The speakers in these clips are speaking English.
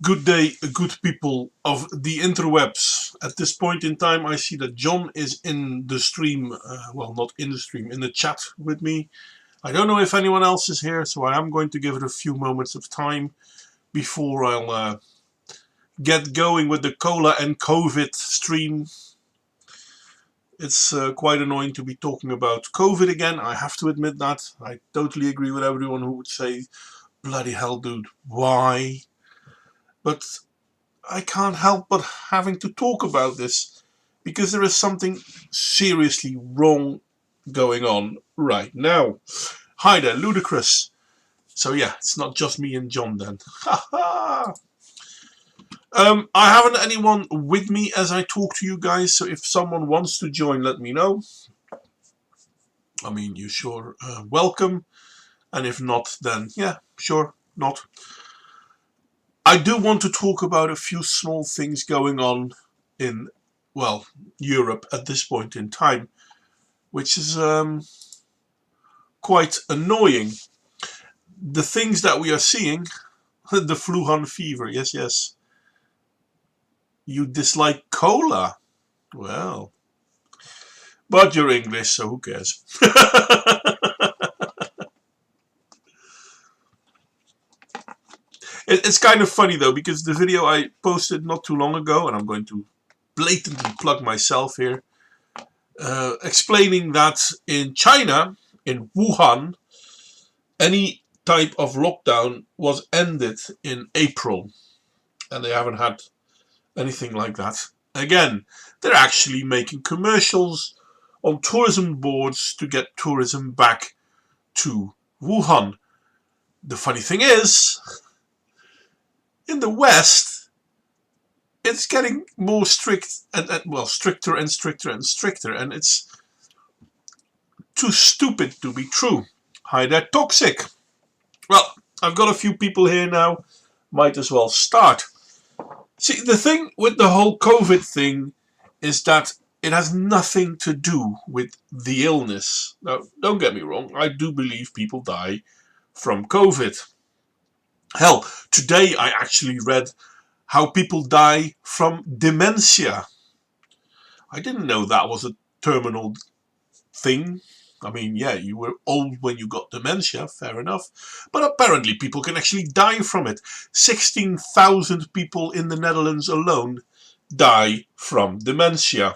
Good day, good people of the interwebs. At this point in time, I see that John is in the stream. Well, not in the stream, in the chat with me. I don't know if anyone else is here, so I am going to give it a few moments of time before I'll get going with the cola and COVID stream. It's quite annoying to be talking about COVID again. I have to admit that. I totally agree with everyone who would say, bloody hell, dude, why? But I can't help but having to talk about this because there is something seriously wrong going on right now. Hi there, Ludicrous. So yeah, it's not just me and John then. I haven't anyone with me as I talk to you guys, so if someone wants to join, let me know. I mean, you're sure welcome, and if not, then yeah, sure, not. I do want to talk about a few small things going on in, well, Europe at this point in time, which is quite annoying. The things that we are seeing, the Wuhan fever, yes. You dislike cola? Well, but you're English, so who cares? It's kind of funny though, because the video I posted not too long ago, and I'm going to blatantly plug myself here, explaining that in China, in Wuhan, any type of lockdown was ended in April, and they haven't had anything like that again. They're actually making commercials on tourism boards to get tourism back to Wuhan. The funny thing is, in the West, it's getting more strict and well, stricter and stricter and stricter, and it's too stupid to be true. Hi there, Toxic. Well, I've got a few people here now. Might as well start. See, the thing with the whole COVID thing is that it has nothing to do with the illness. Now, don't get me wrong, I do believe people die from COVID. Hell, today I actually read how people die from dementia. I didn't know that was a terminal thing. I mean, yeah, you were old when you got dementia, fair enough. But apparently people can actually die from it. 16,000 people in the Netherlands alone die from dementia.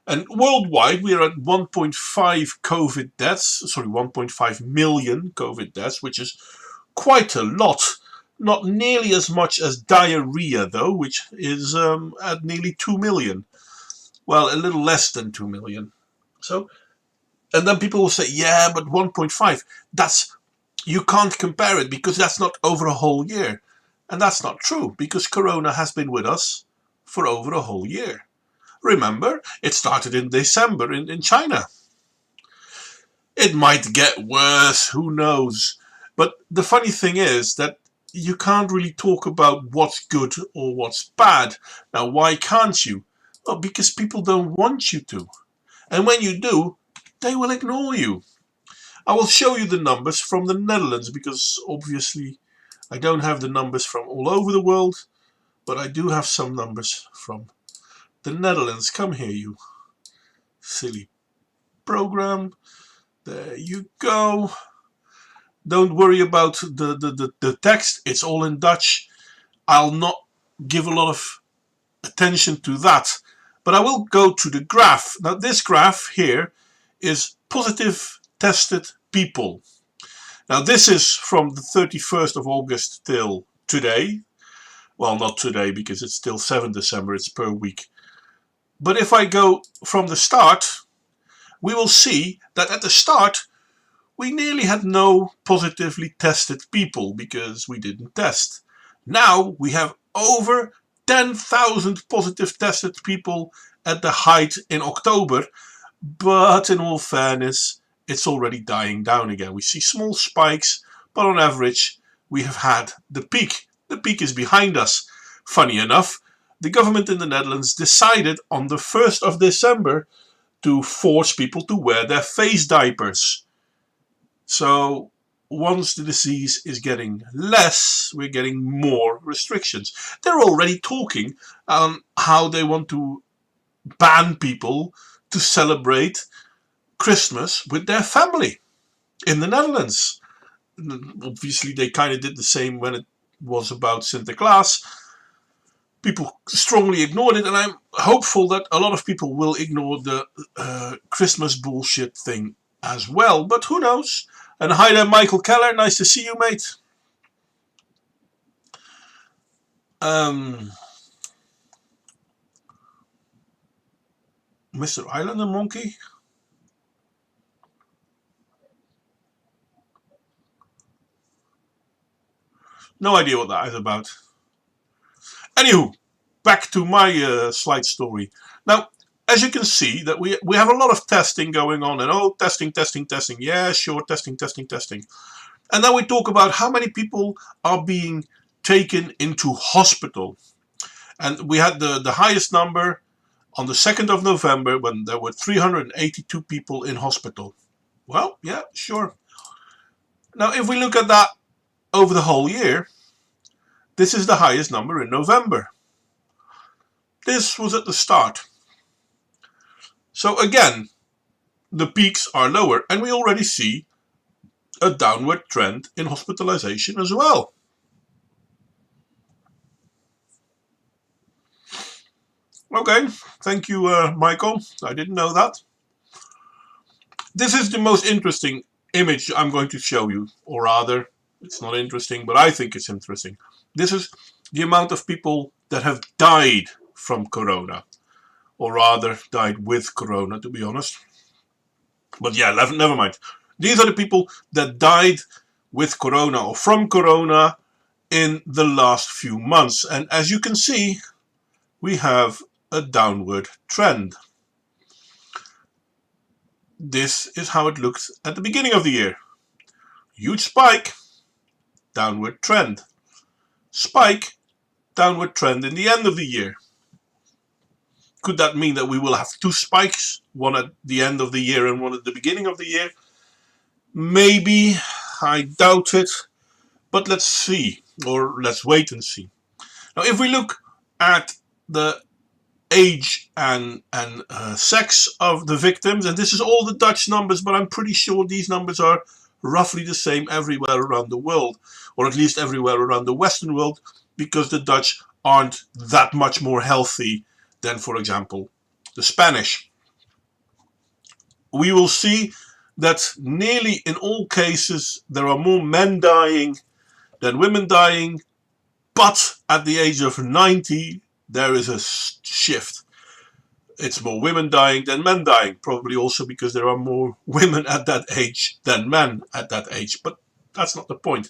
And worldwide, we are at 1.5 COVID deaths, sorry, 1.5 million COVID deaths, which is quite a lot. Not nearly as much as diarrhea, though, which is at nearly 2 million. Well, a little less than 2 million. So, and then people will say, yeah, but 1.5, that's, you can't compare it because that's not over a whole year. And that's not true, because Corona has been with us for over a whole year. Remember, it started in December in China. It might get worse, who knows? But the funny thing is that you can't really talk about what's good or what's bad. Now, why can't you? Well, because people don't want you to. And when you do, they will ignore you. I will show you the numbers from the Netherlands, because obviously I don't have the numbers from all over the world, but I do have some numbers from the Netherlands. Come here, you silly program. There you go. Don't worry about the text. It's all in Dutch. I'll not give a lot of attention to that. But I will go to the graph. Now, this graph here is positive tested people. Now, this is from the 31st of August till today. Well, not today, because it's still 7 December. It's per week. But if I go from the start, we will see that at the start, we nearly had no positively tested people because we didn't test. Now we have over 10,000 positive tested people at the height in October. But in all fairness, it's already dying down again. We see small spikes, but on average, we have had the peak. The peak is behind us. Funny enough, the government in the Netherlands decided on the 1st of December to force people to wear their face diapers. So once the disease is getting less, we're getting more restrictions. They're already talking on how they want to ban people to celebrate Christmas with their family in the Netherlands. Obviously, they kind of did the same when it was about Sinterklaas. People strongly ignored it, and I'm hopeful that a lot of people will ignore the Christmas bullshit thing as well. But who knows? And hi there, Michael Keller. Nice to see you, mate. Mr. Islander Monkey. No idea what that is about. Anywho, back to my slide story. Now, as you can see, that we have a lot of testing going on, and testing. Yeah, sure, testing. And then we talk about how many people are being taken into hospital. And we had the highest number on the 2nd of November when there were 382 people in hospital. Well, yeah, sure. Now, if we look at that over the whole year, this is the highest number in November. This was at the start. So again, the peaks are lower, and we already see a downward trend in hospitalization as well. Okay, thank you, Michael. I didn't know that. This is the most interesting image I'm going to show you, or rather, it's not interesting, but I think it's interesting. This is the amount of people that have died from corona, or rather died with corona, to be honest. But yeah, never mind. These are the people that died with corona or from corona in the last few months. And as you can see, we have a downward trend. This is how it looked at the beginning of the year. Huge spike, downward trend. Spike, downward trend in the end of the year. Could that mean that we will have two spikes, one at the end of the year and one at the beginning of the year? Maybe, I doubt it, but let's see, or let's wait and see. Now, if we look at the age and sex of the victims, and this is all the Dutch numbers, but I'm pretty sure these numbers are roughly the same everywhere around the world, or at least everywhere around the Western world, because the Dutch aren't that much more healthy than, for example, the Spanish. We will see that nearly in all cases there are more men dying than women dying, but at the age of 90 there is a shift. It's more women dying than men dying, probably also because there are more women at that age than men at that age, but that's not the point.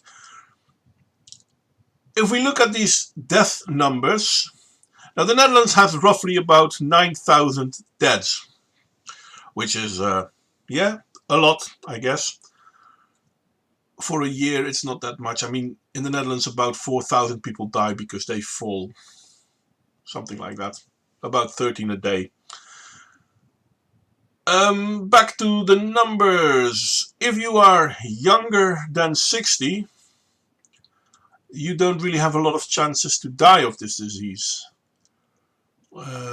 If we look at these death numbers, now the Netherlands has roughly about 9,000 deaths, which is, yeah, a lot, I guess. For a year, it's not that much. I mean, in the Netherlands, about 4,000 people die because they fall. Something like that. About 13 a day. Back to the numbers. If you are younger than 60, you don't really have a lot of chances to die of this disease.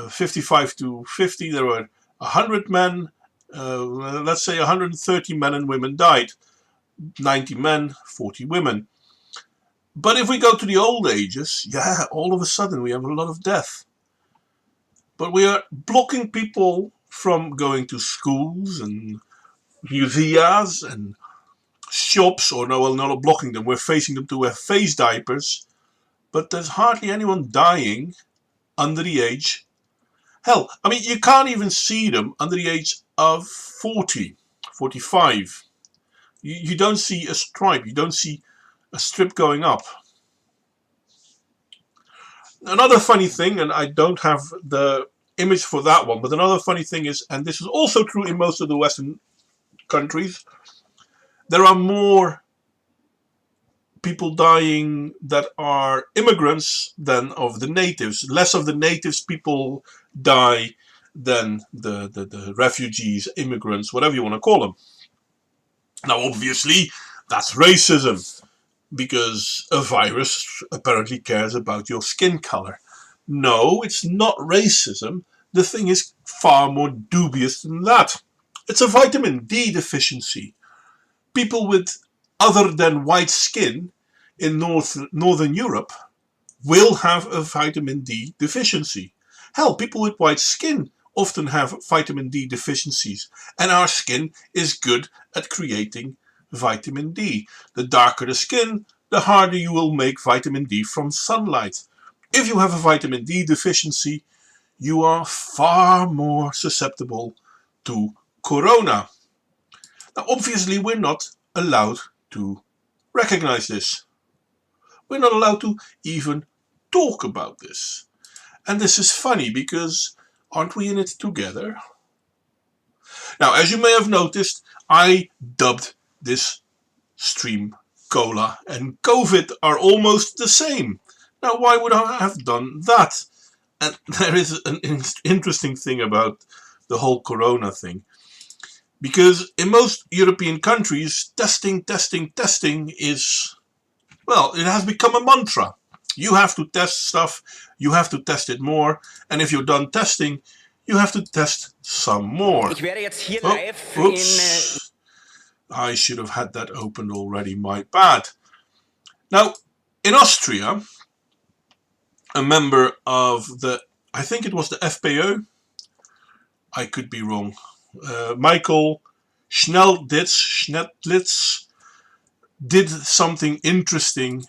55 to 50, there were 100 men, let's say 130 men and women died. 90 men, 40 women. But if we go to the old ages, yeah, all of a sudden we have a lot of death. But we are blocking people from going to schools and museums and shops, or no, well, not blocking them, we're facing them to wear face diapers. But there's hardly anyone dying under the age. Hell, I mean, you can't even see them under the age of 40, 45. You don't see a stripe, you don't see a strip going up. Another funny thing, and I don't have the image for that one, but another funny thing is, and this is also true in most of the Western countries, there are more people dying that are immigrants than of the natives. Less of the natives people die than the refugees, immigrants, whatever you want to call them. Now, obviously, That's racism, because a virus apparently cares about your skin color. No, it's not racism. The thing is far more dubious than that. It's a vitamin D deficiency. People with other than white skin in Northern Europe will have a vitamin D deficiency. Hell, people with white skin often have vitamin D deficiencies, and our skin is good at creating vitamin D. The darker the skin, the harder you will make vitamin D from sunlight. If you have a vitamin D deficiency, you are far more susceptible to corona. Now, obviously, we're not allowed to recognize this. We're not allowed to even talk about this. And this is funny because aren't we in it together? Now, as you may have noticed, I dubbed this stream Cola and COVID are almost the same. Now, why would I have done that? And there is an interesting thing about the whole corona thing. Because in most European countries, testing is, well, it has become a mantra. You have to test stuff, you have to test it more, and if you're done testing, you have to test some more. Ich werde jetzt hier live I should have had that opened already, my bad. Now, in Austria, a member of the, I think it was the FPÖ, I could be wrong, Michael Schnellitz did something interesting,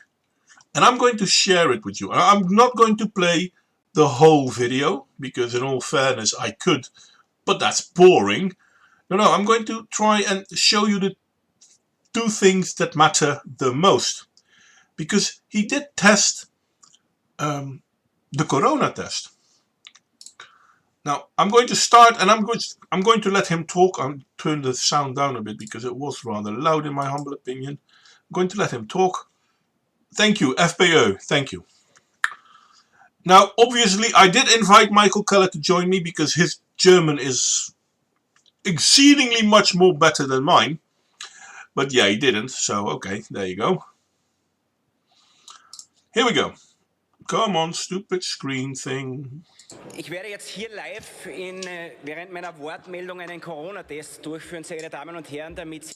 and I'm going to share it with you. I'm not going to play the whole video, because in all fairness I could, but that's boring. No, I'm going to try and show you the two things that matter the most. Because he did test the corona test. Now, I'm going to start, and I'm going to let him talk. I'll turn the sound down a bit because it was rather loud in my humble opinion. I'm going to let him talk. Thank you, FPÖ. Thank you. Now, obviously, I did invite Michael Keller to join me because his German is exceedingly much more better than mine. But yeah, he didn't. So, okay, there you go. Here we go. Come on, stupid screen thing. Ich werde jetzt hier live während meiner Wortmeldung einen Corona-Test durchführen, sehr geehrte Damen und Herren, damit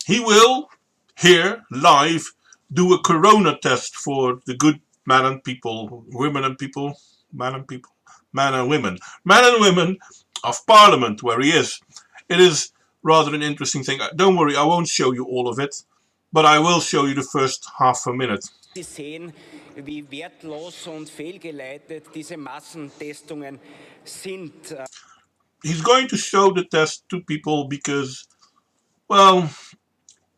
He will, here, live, do a corona test for the good man and people, women and people, man and people, man and women of Parliament, where he is. It is rather an interesting thing. Don't worry, I won't show you all of it, but I will show you the first half a minute. Sie sehen, wie wertlos und fehlgeleitet diese Massentestungen sind. He's going to show the test to people because, well,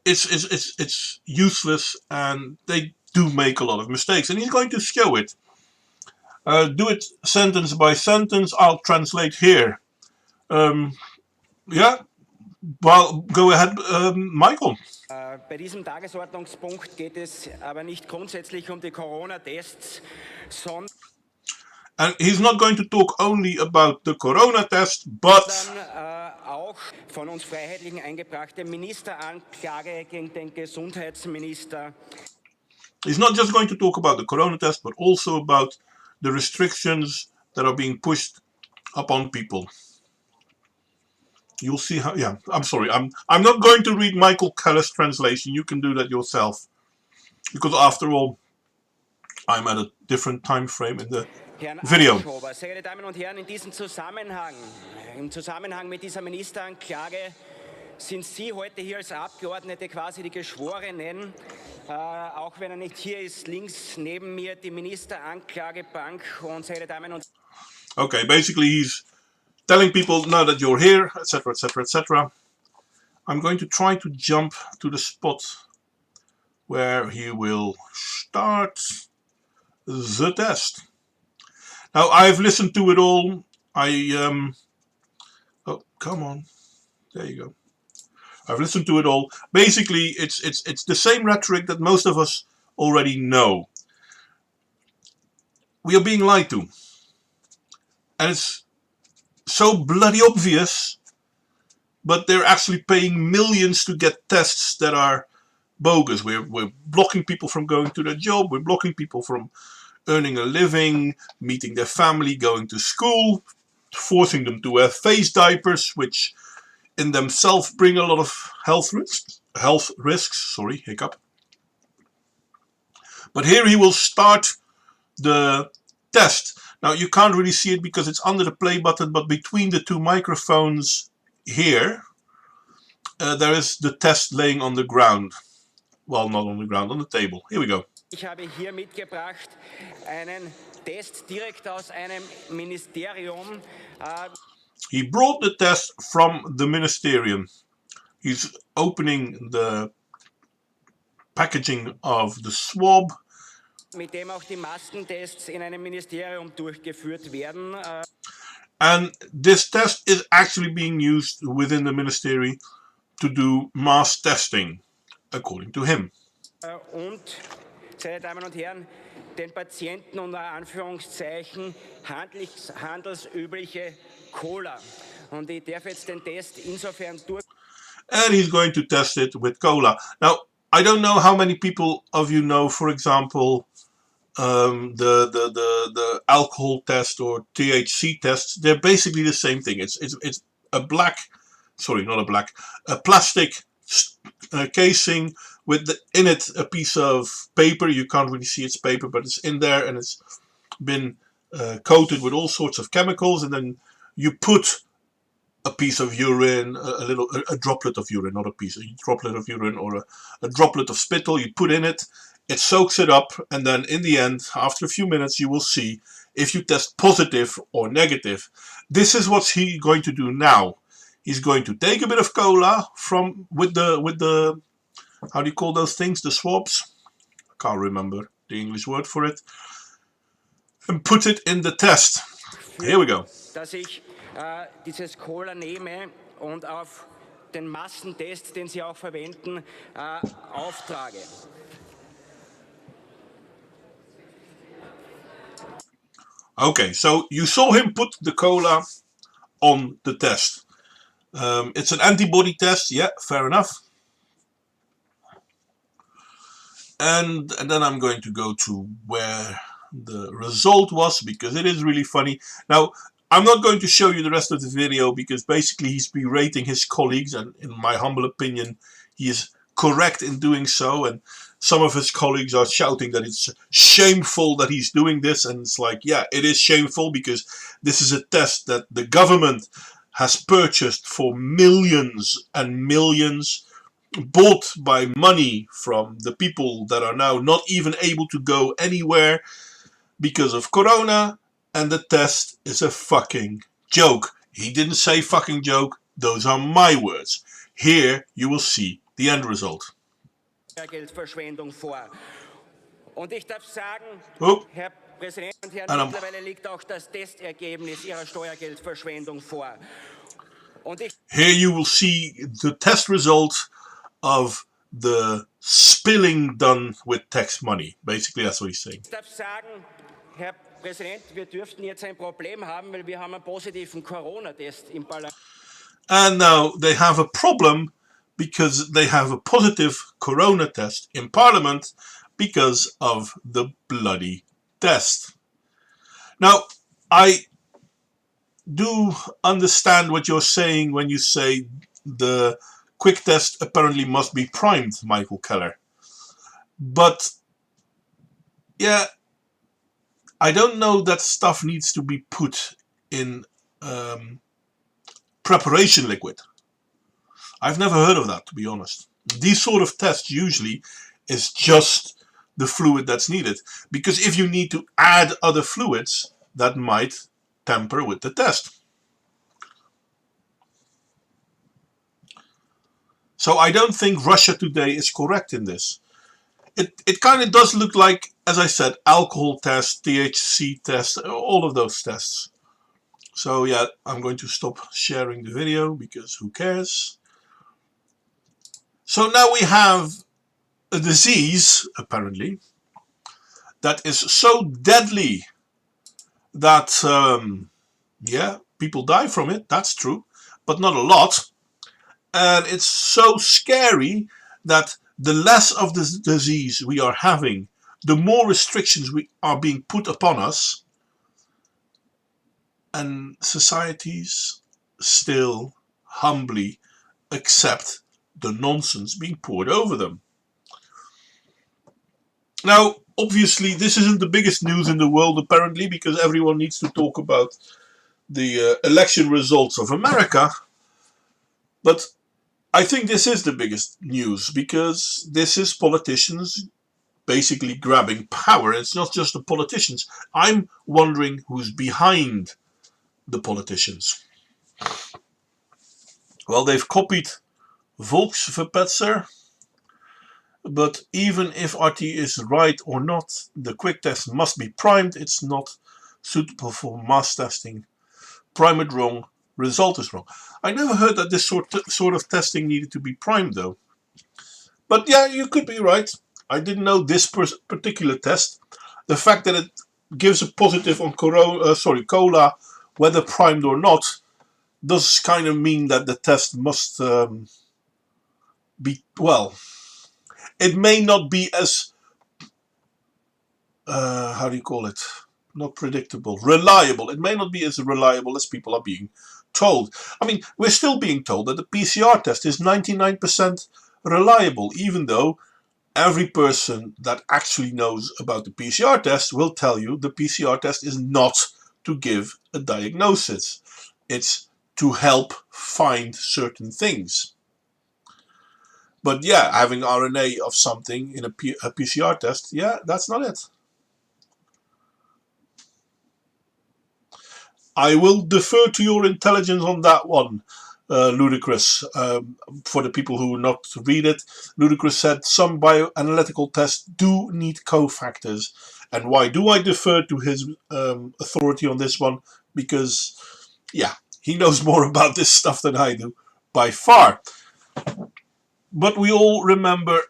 it's useless and they do make a lot of mistakes, and he's going to show it. Do it sentence by sentence. I'll translate here. Yeah, well, go ahead, Michael. Bei diesem Tagesordnungspunkt geht es aber nicht grundsätzlich die Corona-Tests, sondern And he's not going to talk only about the corona test, but auch von uns Freiheitlichen eingebrachte Ministeranklage gegen den Gesundheitsminister. He's not just going to talk about the corona test, but also about the restrictions that are being pushed upon people. You'll see how, yeah, I'm sorry. I'm not going to read Michael Keller's translation. You can do that yourself. Because after all, I'm at a different time frame in the video. Sehr geehrte Damen und Herren, in diesem Zusammenhang, im Zusammenhang mit dieser Ministeranklage, sind Sie heute hier als Abgeordnete quasi die Geschworenen, auch wenn nicht hier ist, links neben mir die Ministeranklagebank und sehr geehrte Damen und Okay, basically he's telling people now that you're here, etc., etc., etc. I'm going to try to jump to the spot where he will start the test. Now, I've listened to it all. Oh, come on. There you go. I've listened to it all. Basically, it's the same rhetoric that most of us already know. We are being lied to. And it's so bloody obvious but they're actually paying millions to get tests that are bogus. We're blocking people from going to their job. We're blocking people from earning a living, meeting their family, going to school, forcing them to wear face diapers, which in themselves bring a lot of health risks. Sorry, hiccup. But here he will start the test. Now you can't really see it because it's under the play button, but between the two microphones here, there is the test laying on the ground. Well, not on the ground, on the table. Here we go. Ich habe hier mitgebracht einen Test direkt aus einem Ministerium. He brought the test from the ministerium. He's opening the packaging of the swab. Mit dem auch die Massentests in einem Ministerium durchgeführt werden. And this test is actually being used within the ministry to do mass testing, according to him. Und, meine Damen und Herren, den Patienten unter Anführungszeichen handelsübliche Cola. Und ich darf jetzt den Test insofern durch. And he's going to test it with cola. Now, I don't know how many people of you know, for example, the alcohol test or THC tests. They're basically the same thing. It's a plastic casing with in it a piece of paper. You can't really see it's paper, but it's in there, and it's been coated with all sorts of chemicals, and then you put a piece of urine, a droplet of urine, not a piece, a droplet of urine or a droplet of spittle. You put in it, it soaks it up, and then in the end, after a few minutes, you will see if you test positive or negative. This is what he's going to do now. He's going to take a bit of cola from with the how do you call those things? The swabs? I can't remember the English word for it. And put it in the test. Here we go. Dass ich dieses Cola nehme und auf den Massentest, den Sie auch verwenden, auftrage. Okay, so you saw him put the cola on the test. It's an antibody test, yeah, fair enough. And then I'm going to go to where the result was, because it is really funny. Now, I'm not going to show you the rest of the video because basically he's berating his colleagues, and in my humble opinion, he is correct in doing so. And some of his colleagues are shouting that it's shameful that he's doing this, and it's like, yeah, it is shameful because this is a test that the government has purchased for millions and millions, bought by money from the people that are now not even able to go anywhere because of Corona, and the test is a fucking joke. He didn't say fucking joke, those are my words. Here you will see the end result. Geldverschwendung vor. Und ich darf sagen, Herr Präsident und Herr, mittlerweile liegt auch das Testergebnis Ihrer Steuergeldverschwendung vor. Here you will see the test result of the spilling done with tax money. Basically, that's what he's saying. Ich darf sagen, Herr Präsident, wir dürften jetzt ein Problem haben, weil wir haben einen positiven Corona-Test im Parlament. And now they have a problem because they have a positive Corona test in Parliament because of the bloody test. Now, I do understand what you're saying when you say the quick test apparently must be primed, Michael Keller. But, yeah, I don't know that stuff needs to be put in preparation liquid. I've never heard of that, to be honest. These sort of tests usually is just the fluid that's needed. Because if you need to add other fluids, that might tamper with the test. So I don't think Russia today is correct in this. It kind of does look like, as I said, alcohol test, THC test, all of those tests. So yeah, I'm going to stop sharing the video because who cares? So now we have a disease, apparently, that is so deadly that, yeah, people die from it, that's true, but not a lot. And it's so scary that the less of the disease we are having, the more restrictions we are being put upon us, and societies still humbly accept the nonsense being poured over them. Now, obviously, this isn't the biggest news in the world, apparently, because everyone needs to talk about the election results of America. But I think this is the biggest news, because this is politicians basically grabbing power. It's not just the politicians. I'm wondering who's behind the politicians. Well, they've copied Volksverpetzer, but even if RT is right or not, the quick test must be primed. It's not suitable for mass testing. Prime it wrong, result is wrong. I never heard that this sort of testing needed to be primed, though. But yeah, you could be right. I didn't know this particular test. The fact that it gives a positive on cola, whether primed or not, does kind of mean that the test must be, well, it may not be as, how do you call it? Not predictable, reliable. It may not be as reliable as people are being told. I mean, we're still being told that the PCR test is 99% reliable, even though every person that actually knows about the PCR test will tell you the PCR test is not to give a diagnosis. It's to help find certain things. But yeah, having RNA of something in a PCR test, yeah, that's not it. I will defer to your intelligence on that one, Ludicrous. For the people who will not read it, Ludicrous said some bioanalytical tests do need cofactors. And why do I defer to his authority on this one? Because, yeah, he knows more about this stuff than I do, by far. But we all remember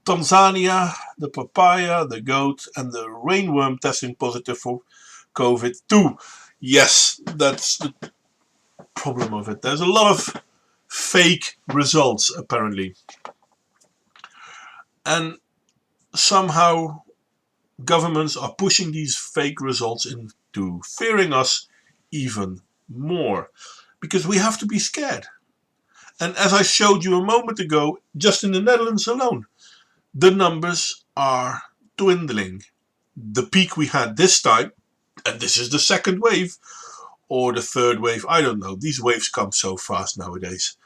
Tanzania, the papaya, the goat, and the rainworm testing positive for COVID too. Yes, that's the problem of it. There's a lot of fake results, apparently. And somehow governments are pushing these fake results into fearing us even more. Because we have to be scared. And as I showed you a moment ago, just in the Netherlands alone, the numbers are dwindling. The peak we had this time, and this is the second wave, or the third wave, I don't know. These waves come so fast nowadays.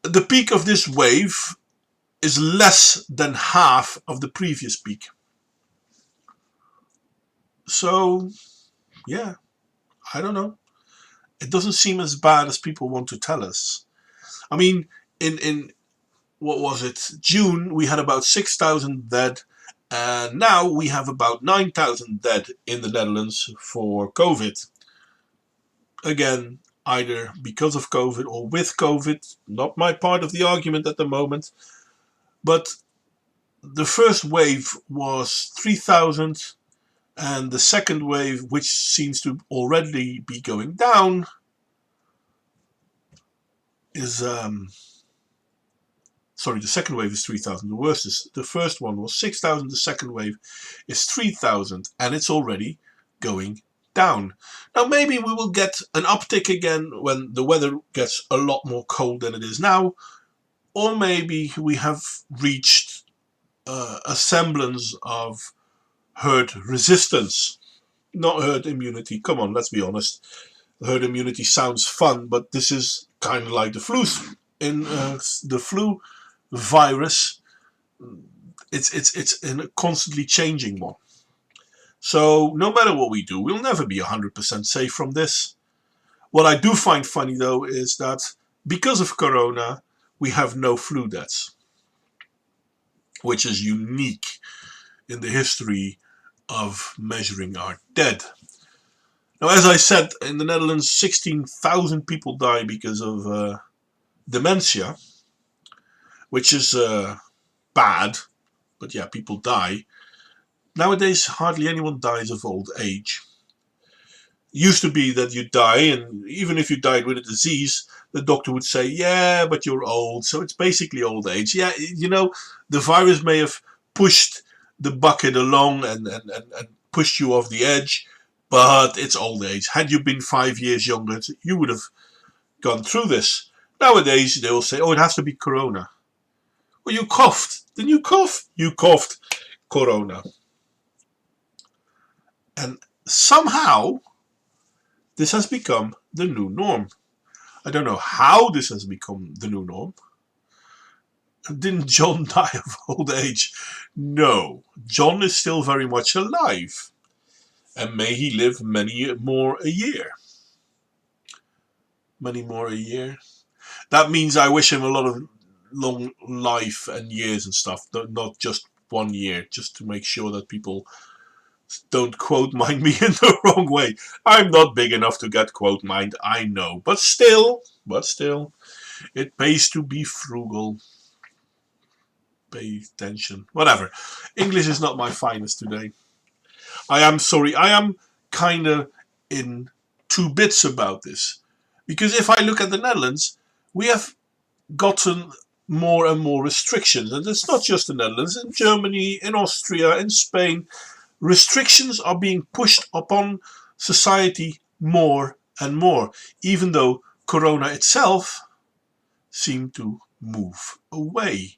The peak of this wave is less than half of the previous peak. So, yeah, I don't know. It doesn't seem as bad as people want to tell us. I mean, in what was it, June, we had about 6,000 dead, and now we have about 9,000 dead in the Netherlands for COVID. Again, either because of COVID or with COVID, not my part of the argument at the moment, but the first wave was 3,000, and the second wave, which seems to already be going down, is sorry, the second wave is 3,000. The worst is the first one was 6,000. The second wave is 3,000, and it's already going down. Now maybe we will get an uptick again when the weather gets a lot more cold than it is now, or maybe we have reached a semblance of herd resistance, not herd immunity. Come on, let's be honest. Herd immunity sounds fun, but this is kind of like the flu. In the flu virus, it's a constantly changing one. So no matter what we do, we'll never be 100% safe from this. What I do find funny, though, is that because of Corona, we have no flu deaths, which is unique in the history of measuring our dead. Now, as I said, in the Netherlands, 16,000 people die because of dementia, which is bad, but yeah, people die. Nowadays, hardly anyone dies of old age. It used to be that you die, and even if you died with a disease, the doctor would say, yeah, but you're old, so it's basically old age. Yeah, you know, the virus may have pushed the bucket along and pushed you off the edge, but it's old age. Had you been 5 years younger, you would have gone through this. Nowadays, they will say, oh, it has to be corona. Well, you coughed. Didn't you cough? You coughed corona. And somehow, this has become the new norm. I don't know how this has become the new norm. Didn't John die of old age? No. John is still very much alive. And may he live many more a year. Many more a year. That means I wish him a lot of long life and years and stuff. Not just 1 year. Just to make sure that people don't quote mine me in the wrong way. I'm not big enough to get quote mined, I know. But still, it pays to be frugal. Pay attention. Whatever. English is not my finest today. I am sorry. I am kind of in two bits about this. Because if I look at the Netherlands, we have gotten more and more restrictions. And it's not just the Netherlands. In Germany, in Austria, in Spain, restrictions are being pushed upon society more and more. Even though Corona itself seemed to move away.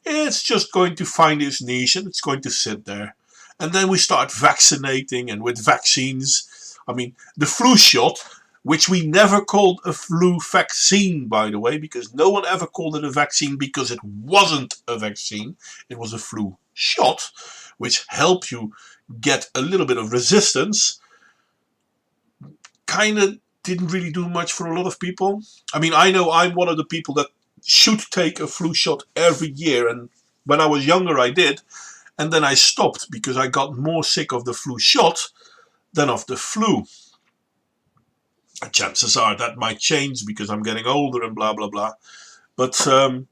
It's just going to find its niche and it's going to sit there. And then we start vaccinating, and with vaccines, I mean, the flu shot, which we never called a flu vaccine, by the way, because no one ever called it a vaccine because it wasn't a vaccine. It was a flu shot, which helped you get a little bit of resistance. Kind of didn't really do much for a lot of people. I mean, I know I'm one of the people that should take a flu shot every year, and when I was younger I did, and then I stopped because I got more sick of the flu shot than of the flu. And chances are that might change because I'm getting older and blah blah blah, but I'm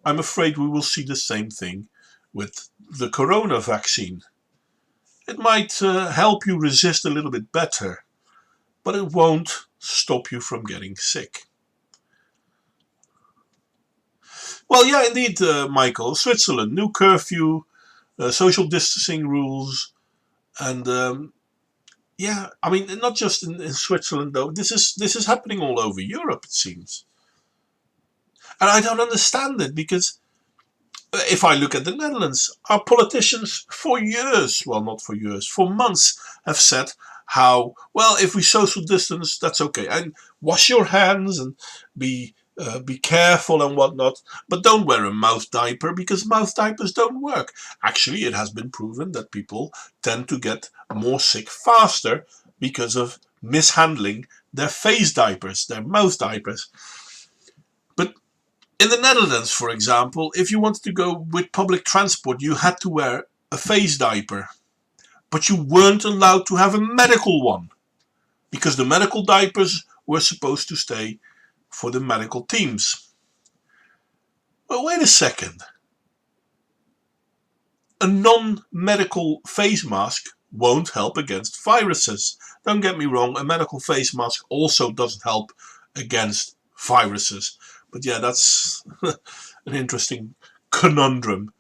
afraid we will see the same thing with the corona vaccine. It might help you resist a little bit better, but it won't stop you from getting sick. Well, yeah, indeed, Michael. Switzerland, new curfew, social distancing rules, and yeah, I mean, not just in Switzerland though. This is happening all over Europe, it seems, and I don't understand it because if I look at the Netherlands, our politicians for years, well, not for years, for months, have said how, well, if we social distance, that's okay, and wash your hands and be careful and whatnot, but don't wear a mouth diaper because mouth diapers don't work. Actually, it has been proven that people tend to get more sick faster because of mishandling their face diapers, their mouth diapers. But in the Netherlands, for example, if you wanted to go with public transport, you had to wear a face diaper, but you weren't allowed to have a medical one because the medical diapers were supposed to stay for the medical teams. Well, wait a second. A non-medical face mask won't help against viruses. Don't get me wrong, a medical face mask also doesn't help against viruses. But yeah, that's an interesting conundrum.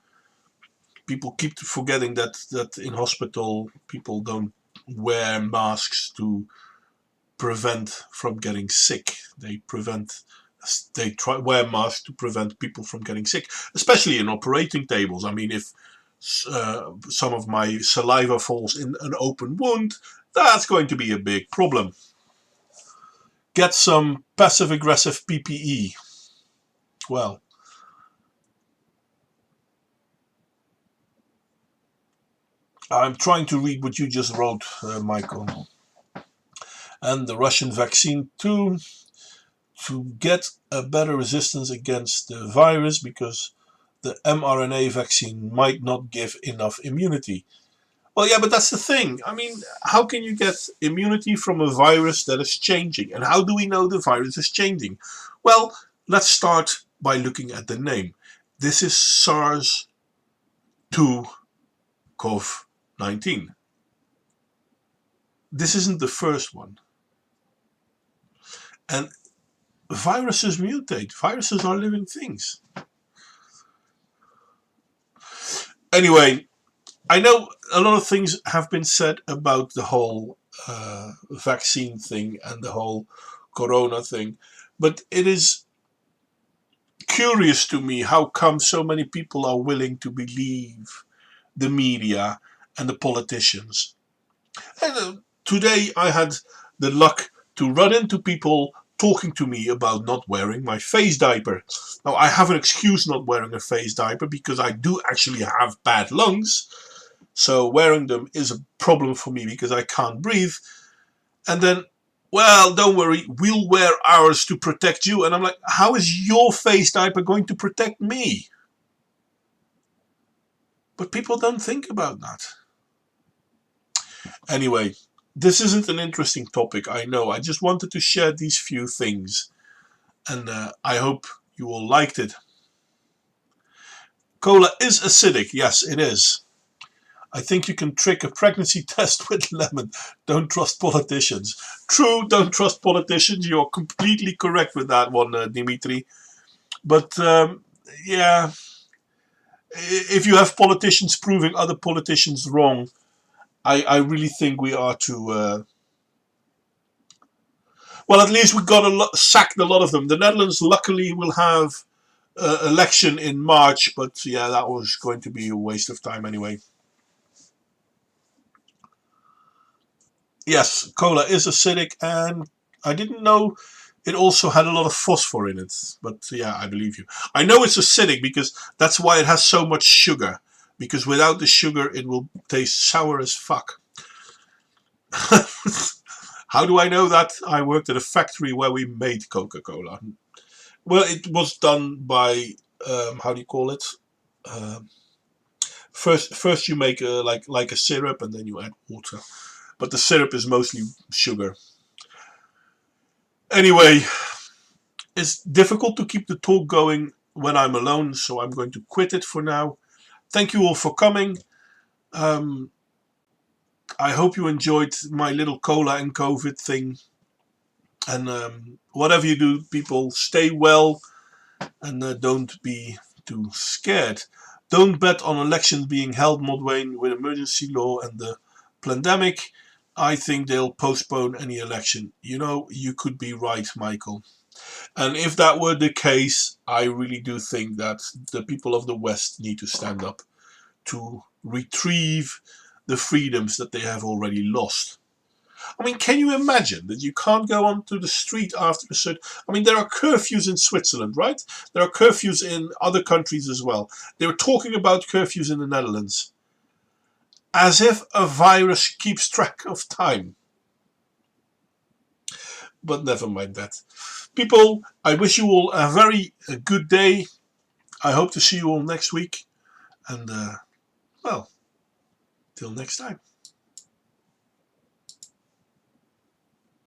People keep forgetting that in hospital people don't wear masks to prevent from getting sick. They wear masks to prevent people from getting sick, especially in operating tables. I mean, if some of my saliva falls in an open wound, that's going to be a big problem. Get some passive-aggressive PPE. Well, I'm trying to read what you just wrote, Michael. And the Russian vaccine too, to get a better resistance against the virus because the mRNA vaccine might not give enough immunity. Well, yeah, but that's the thing. I mean, how can you get immunity from a virus that is changing? And how do we know the virus is changing? Well, let's start by looking at the name. This is SARS-CoV-19. This isn't the first one. And viruses mutate. Viruses are living things. Anyway, I know a lot of things have been said about the whole vaccine thing and the whole corona thing, but it is curious to me how come so many people are willing to believe the media and the politicians. And today I had the luck to run into people talking to me about not wearing my face diaper. Now I have an excuse not wearing a face diaper because I do actually have bad lungs. So wearing them is a problem for me because I can't breathe. And then, well, don't worry, we'll wear ours to protect you. And I'm like, how is your face diaper going to protect me? But people don't think about that. Anyway, this isn't an interesting topic, I know. I just wanted to share these few things. And I hope you all liked it. Cola is acidic. Yes, it is. I think you can trick a pregnancy test with lemon. Don't trust politicians. True, don't trust politicians. You're completely correct with that one, Dimitri. But yeah, if you have politicians proving other politicians wrong, I really think we are to... well, at least we got sacked a lot of them. The Netherlands luckily will have election in March, but yeah, that was going to be a waste of time anyway. Yes, cola is acidic, and I didn't know it also had a lot of phosphor in it. But yeah, I believe you. I know it's acidic because that's why it has so much sugar. Because without the sugar, it will taste sour as fuck. How do I know that? I worked at a factory where we made Coca-Cola. Well, it was done by, how do you call it? First you make like a syrup, and then you add water. But the syrup is mostly sugar. Anyway, it's difficult to keep the talk going when I'm alone, so I'm going to quit it for now. Thank you all for coming. I hope you enjoyed my little cola and COVID thing. And whatever you do, people, stay well and don't be too scared. Don't bet on elections being held, Modwayne, with emergency law and the pandemic. I think they'll postpone any election. You know, you could be right, Michael. And if that were the case, I really do think that the people of the West need to stand up to retrieve the freedoms that they have already lost. I mean, can you imagine that you can't go onto the street after a certain... I mean, there are curfews in Switzerland, right? There are curfews in other countries as well. They were talking about curfews in the Netherlands. As if a virus keeps track of time. But never mind that. People, I wish you all a very good day. I hope to see you all next week. And, well, till next time.